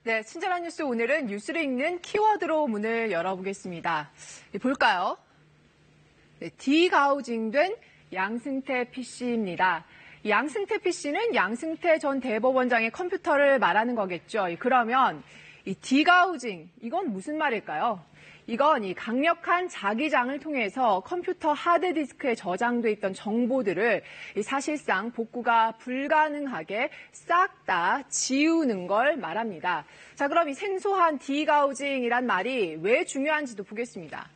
네, 친절한 뉴스 오늘은 뉴스를 읽는 키워드로 문을 열어보겠습니다. 볼까요? 네, 디가우징된 양승태 PC입니다. 양승태 PC는 양승태 전 대법원장의 컴퓨터를 말하는 거겠죠. 그러면 이 디가우징, 이건 무슨 말일까요? 이건 이 강력한 자기장을 통해서 컴퓨터 하드디스크에 저장돼 있던 정보들을 사실상 복구가 불가능하게 싹 다 지우는 걸 말합니다. 자, 그럼 이 생소한 디가우징이란 말이 왜 중요한지도 보겠습니다.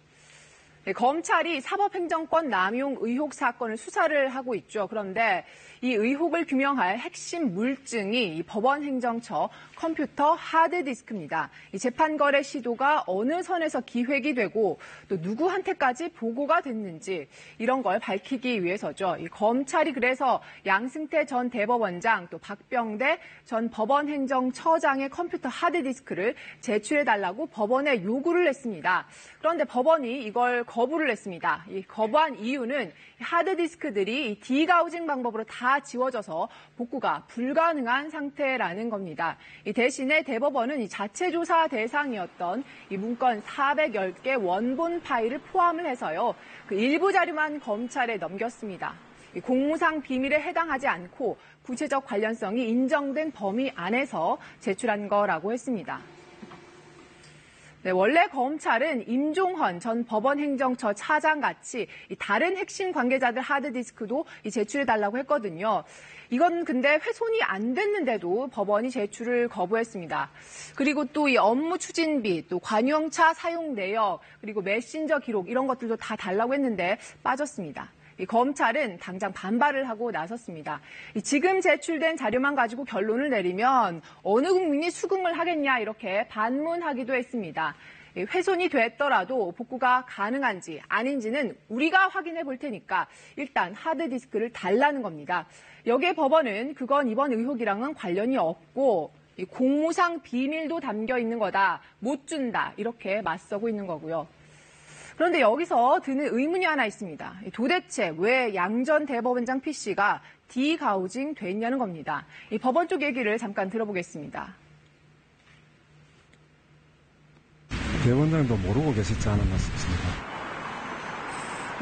네, 검찰이 사법행정권 남용 의혹 사건을 수사를 하고 있죠. 그런데 이 의혹을 규명할 핵심 물증이 이 법원행정처 컴퓨터 하드디스크입니다. 이 재판거래 시도가 어느 선에서 기획이 되고 또 누구한테까지 보고가 됐는지 이런 걸 밝히기 위해서죠. 이 검찰이 그래서 양승태 전 대법원장 또 박병대 전 법원행정처장의 컴퓨터 하드디스크를 제출해달라고 법원에 요구를 했습니다. 그런데 법원이 이걸 거부를 했습니다. 이 거부한 이유는 하드디스크들이 이 디가우징 방법으로 다 지워져서 복구가 불가능한 상태라는 겁니다. 이 대신에 대법원은 이 자체 조사 대상이었던 이 문건 410개 원본 파일을 포함을 해서요. 그 일부 자료만 검찰에 넘겼습니다. 이 공무상 비밀에 해당하지 않고 구체적 관련성이 인정된 범위 안에서 제출한 거라고 했습니다. 네, 원래 검찰은 임종헌 전 법원행정처 차장 같이 다른 핵심 관계자들 하드디스크도 제출해달라고 했거든요. 이건 근데 훼손이 안 됐는데도 법원이 제출을 거부했습니다. 그리고 또 이 업무 추진비, 또 관용차 사용 내역, 그리고 메신저 기록 이런 것들도 다 달라고 했는데 빠졌습니다. 이 검찰은 당장 반발을 하고 나섰습니다. 지금 제출된 자료만 가지고 결론을 내리면 어느 국민이 수긍을 하겠냐 이렇게 반문하기도 했습니다. 훼손이 됐더라도 복구가 가능한지 아닌지는 우리가 확인해 볼 테니까 일단 하드디스크를 달라는 겁니다. 여기에 법원은 그건 이번 의혹이랑은 관련이 없고 공무상 비밀도 담겨 있는 거다, 못 준다 이렇게 맞서고 있는 거고요. 그런데 여기서 드는 의문이 하나 있습니다. 도대체 왜 양 전 대법원장 PC가 디가우징 됐냐는 겁니다. 이 법원 쪽 얘기를 잠깐 들어보겠습니다. 대법원장도 모르고 계셨지 않았나 싶습니다.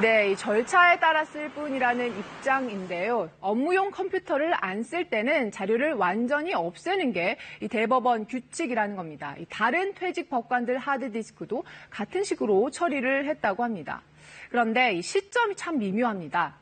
네, 이 절차에 따랐을 뿐이라는 입장인데요. 업무용 컴퓨터를 안 쓸 때는 자료를 완전히 없애는 게 이 대법원 규칙이라는 겁니다. 이 다른 퇴직 법관들 하드디스크도 같은 식으로 처리를 했다고 합니다. 그런데 이 시점이 참 미묘합니다.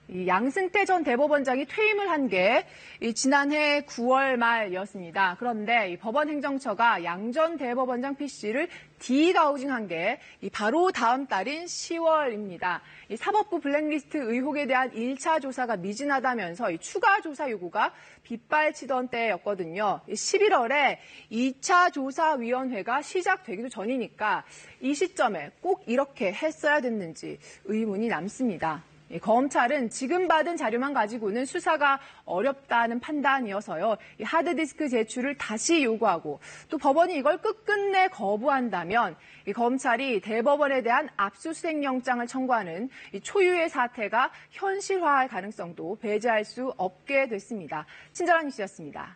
이 양승태 전 대법원장이 퇴임을 한 게 지난해 9월 말이었습니다. 그런데 이 법원행정처가 양 전 대법원장 PC를 디가우징한 게 바로 다음 달인 10월입니다. 이 사법부 블랙리스트 의혹에 대한 1차 조사가 미진하다면서 추가 조사 요구가 빗발치던 때였거든요. 11월에 2차 조사위원회가 시작되기도 전이니까 이 시점에 꼭 이렇게 했어야 됐는지 의문이 남습니다. 검찰은 지금 받은 자료만 가지고는 수사가 어렵다는 판단이어서요. 이 하드디스크 제출을 다시 요구하고 또 법원이 이걸 끝끝내 거부한다면 이 검찰이 대법원에 대한 압수수색 영장을 청구하는 이 초유의 사태가 현실화할 가능성도 배제할 수 없게 됐습니다. 친절한 뉴스였습니다.